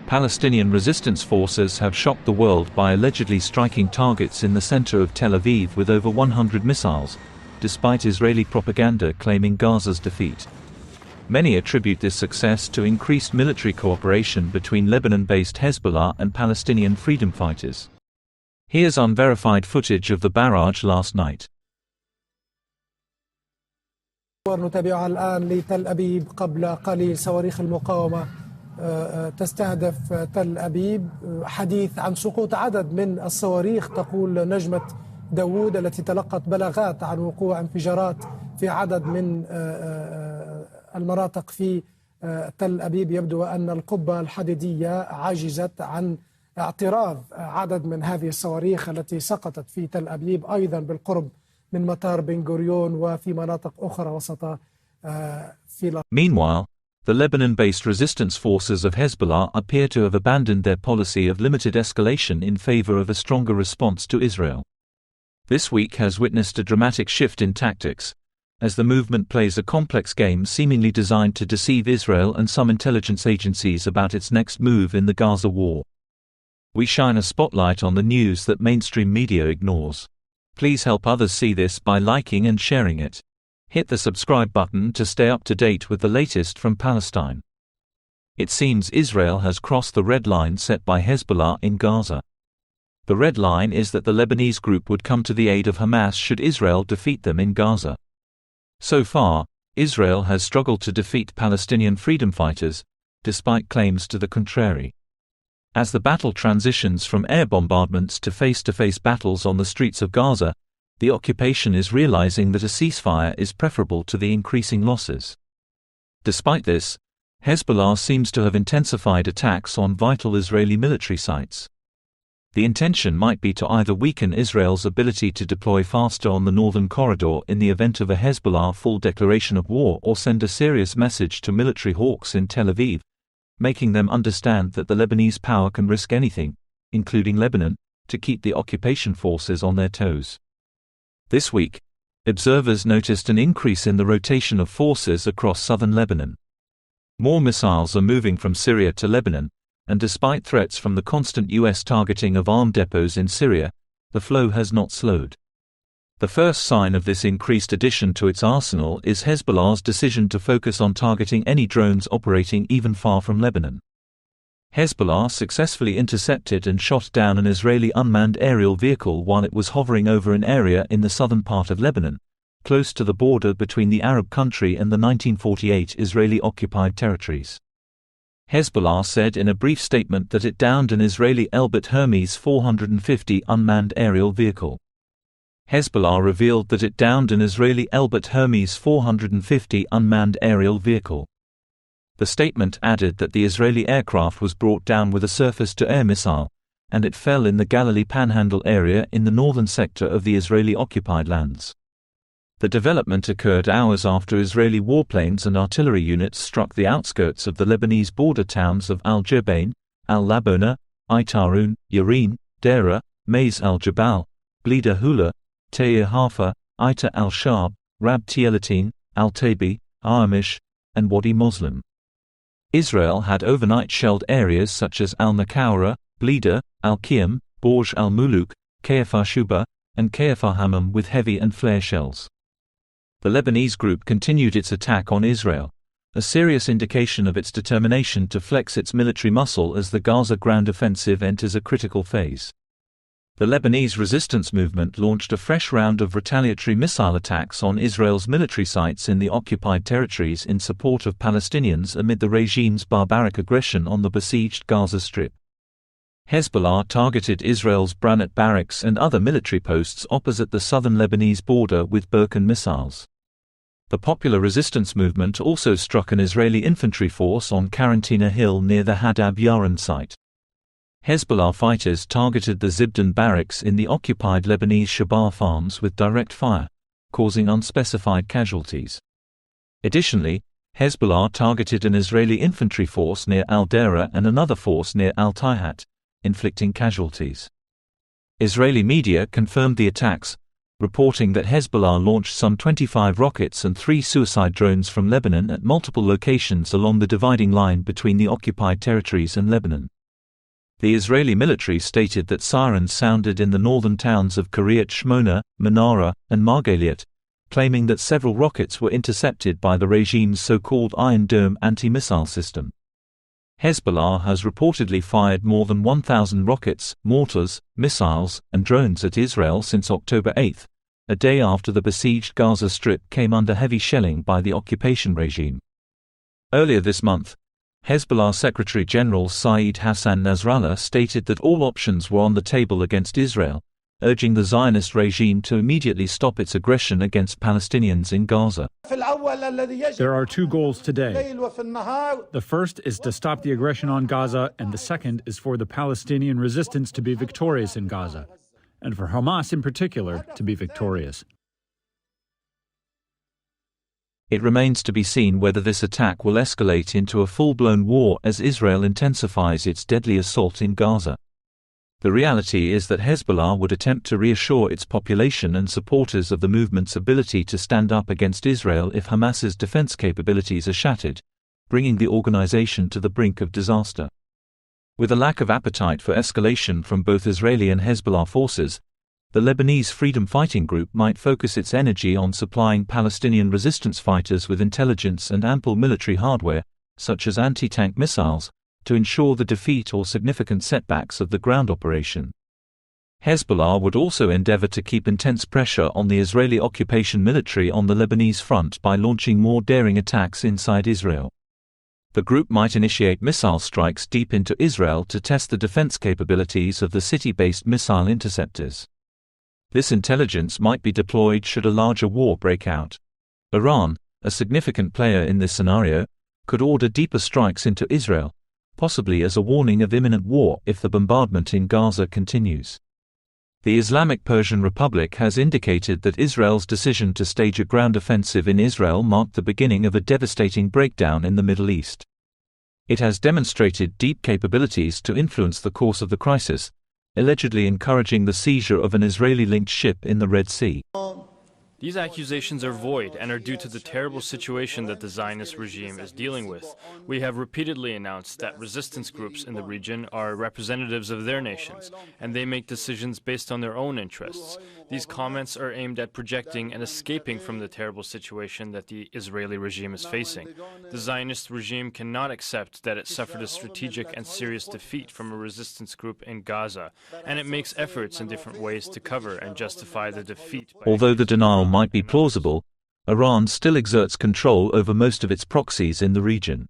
Palestinian resistance forces have shocked the world by allegedly striking targets in the center of Tel Aviv with over 100 missiles, despite Israeli propaganda claiming Gaza's defeat. Many attribute this success to increased military cooperation between Lebanon-based Hezbollah and Palestinian freedom fighters. Here's unverified footage of the barrage last night. نتابعها الآن لتل أبيب. قبل قليل صواريخ المقاومة تستهدف تل أبيب. حديث عن سقوط عدد من الصواريخ، تقول نجمة داوود التي تلقت بلاغات عن وقوع انفجارات في عدد من المناطق في تل أبيب. يبدو أن القبة الحديدية عجزت عن اعتراض عدد من هذه الصواريخ التي سقطت في تل أبيب، أيضا بالقرب من مطار بن غوريون وفي مناطق أخرى وسط في. Meanwhile, the Lebanon-based resistance forces of Hezbollah appear to have abandoned their policy of limited escalation in favor of a stronger response to Israel. This week has witnessed a dramatic shift in tactics, as the movement plays a complex game seemingly designed to deceive Israel and some intelligence agencies about its next move in the Gaza war. We shine a spotlight on the news that mainstream media ignores. Please help others see this by liking and sharing it. Hit the subscribe button to stay up to date with the latest from Palestine. It seems Israel has crossed the red line set by Hezbollah in Gaza. The red line is that the Lebanese group would come to the aid of Hamas should Israel defeat them in Gaza. So far, Israel has struggled to defeat Palestinian freedom fighters, despite claims to the contrary. As the battle transitions from air bombardments to face-to-face battles on the streets of Gaza, the occupation is realizing that a ceasefire is preferable to the increasing losses. Despite this, Hezbollah seems to have intensified attacks on vital Israeli military sites. The intention might be to either weaken Israel's ability to deploy faster on the northern corridor in the event of a Hezbollah full declaration of war, or send a serious message to military hawks in Tel Aviv, making them understand that the Lebanese power can risk anything, including Lebanon, to keep the occupation forces on their toes. This week, observers noticed an increase in the rotation of forces across southern Lebanon. More missiles are moving from Syria to Lebanon, and despite threats from the constant U.S. targeting of armed depots in Syria, the flow has not slowed. The first sign of this increased addition to its arsenal is Hezbollah's decision to focus on targeting any drones operating even far from Lebanon. Hezbollah successfully intercepted and shot down an Israeli unmanned aerial vehicle while it was hovering over an area in the southern part of Lebanon, close to the border between the Arab country and the 1948 Israeli-occupied territories. Hezbollah said in a brief statement that it downed an Israeli Elbit Hermes 450 unmanned aerial vehicle. Hezbollah revealed that it downed an Israeli Elbit Hermes 450 unmanned aerial vehicle. The statement added that the Israeli aircraft was brought down with a surface-to-air missile, and it fell in the Galilee Panhandle area in the northern sector of the Israeli-occupied lands. The development occurred hours after Israeli warplanes and artillery units struck the outskirts of the Lebanese border towns of Al-Jerbain, Al-Labona, Aitarun, Yarin, Dera, Maiz al-Jabal, Blida Hula, Ta'ir Hafa, Aita al-Shab, Rab Tielatin, Al-Tabi, Aramish, and Wadi Muslim. Israel had overnight shelled areas such as Al-Nakawra, Blida, Al-Qiyam, Borj al-Muluk, Kafar Shuba, and Kafar Hammam with heavy and flare shells. The Lebanese group continued its attack on Israel, a serious indication of its determination to flex its military muscle as the Gaza ground offensive enters a critical phase. The Lebanese resistance movement launched a fresh round of retaliatory missile attacks on Israel's military sites in the occupied territories in support of Palestinians amid the regime's barbaric aggression on the besieged Gaza Strip. Hezbollah targeted Israel's Branat barracks and other military posts opposite the southern Lebanese border with Birken missiles. The popular resistance movement also struck an Israeli infantry force on Karantina Hill near the Hadab Yaron site. Hezbollah fighters targeted the Zibdan barracks in the occupied Lebanese Shabar farms with direct fire, causing unspecified casualties. Additionally, Hezbollah targeted an Israeli infantry force near Al-Dera and another force near Al-Taihat, inflicting casualties. Israeli media confirmed the attacks, reporting that Hezbollah launched some 25 rockets and 3 suicide drones from Lebanon at multiple locations along the dividing line between the occupied territories and Lebanon. The Israeli military stated that sirens sounded in the northern towns of Kiryat Shmona, Menara, and Margaliot, claiming that several rockets were intercepted by the regime's so-called Iron Dome anti-missile system. Hezbollah has reportedly fired more than 1,000 rockets, mortars, missiles, and drones at Israel since October 8, a day after the besieged Gaza Strip came under heavy shelling by the occupation regime. Earlier this month, Hezbollah Secretary General Saeed Hassan Nasrallah stated that all options were on the table against Israel, urging the Zionist regime to immediately stop its aggression against Palestinians in Gaza. There are two goals today. The first is to stop the aggression on Gaza, and the second is for the Palestinian resistance to be victorious in Gaza, and for Hamas in particular to be victorious. It remains to be seen whether this attack will escalate into a full-blown war as Israel intensifies its deadly assault in Gaza. The reality is that Hezbollah would attempt to reassure its population and supporters of the movement's ability to stand up against Israel if Hamas's defense capabilities are shattered, bringing the organization to the brink of disaster. With a lack of appetite for escalation from both Israeli and Hezbollah forces, the Lebanese Freedom Fighting Group might focus its energy on supplying Palestinian resistance fighters with intelligence and ample military hardware, such as anti-tank missiles, to ensure the defeat or significant setbacks of the ground operation. Hezbollah would also endeavor to keep intense pressure on the Israeli occupation military on the Lebanese front by launching more daring attacks inside Israel. The group might initiate missile strikes deep into Israel to test the defense capabilities of the city-based missile interceptors. This intelligence might be deployed should a larger war break out. Iran, a significant player in this scenario, could order deeper strikes into Israel, possibly as a warning of imminent war if the bombardment in Gaza continues. The Islamic Persian Republic has indicated that Israel's decision to stage a ground offensive in Israel marked the beginning of a devastating breakdown in the Middle East. It has demonstrated deep capabilities to influence the course of the crisis, allegedly encouraging the seizure of an Israeli-linked ship in the Red Sea. These accusations are void and are due to the terrible situation that the Zionist regime is dealing with. We have repeatedly announced that resistance groups in the region are representatives of their nations, and they make decisions based on their own interests. These comments are aimed at projecting and escaping from the terrible situation that the Israeli regime is facing. The Zionist regime cannot accept that it suffered a strategic and serious defeat from a resistance group in Gaza, and it makes efforts in different ways to cover and justify the defeat. Although the denial might be plausible, Iran still exerts control over most of its proxies in the region.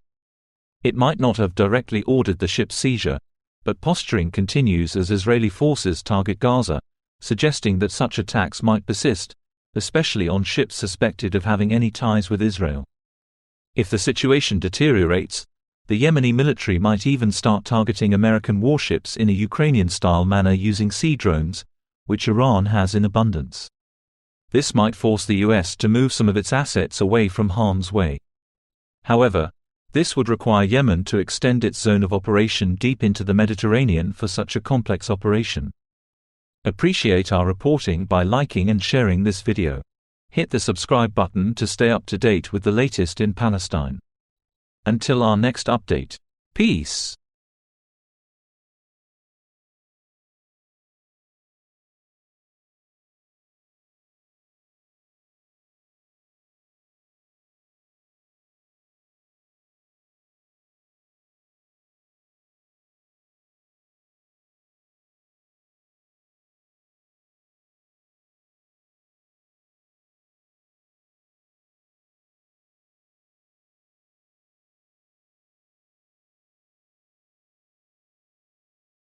It might not have directly ordered the ship's seizure, but posturing continues as Israeli forces target Gaza, suggesting that such attacks might persist, especially on ships suspected of having any ties with Israel. If the situation deteriorates, the Yemeni military might even start targeting American warships in a Ukrainian-style manner using sea drones, which Iran has in abundance. This might force the US to move some of its assets away from harm's way. However, this would require Yemen to extend its zone of operation deep into the Mediterranean for such a complex operation. Appreciate our reporting by liking and sharing this video. Hit the subscribe button to stay up to date with the latest in Palestine. Until our next update. Peace.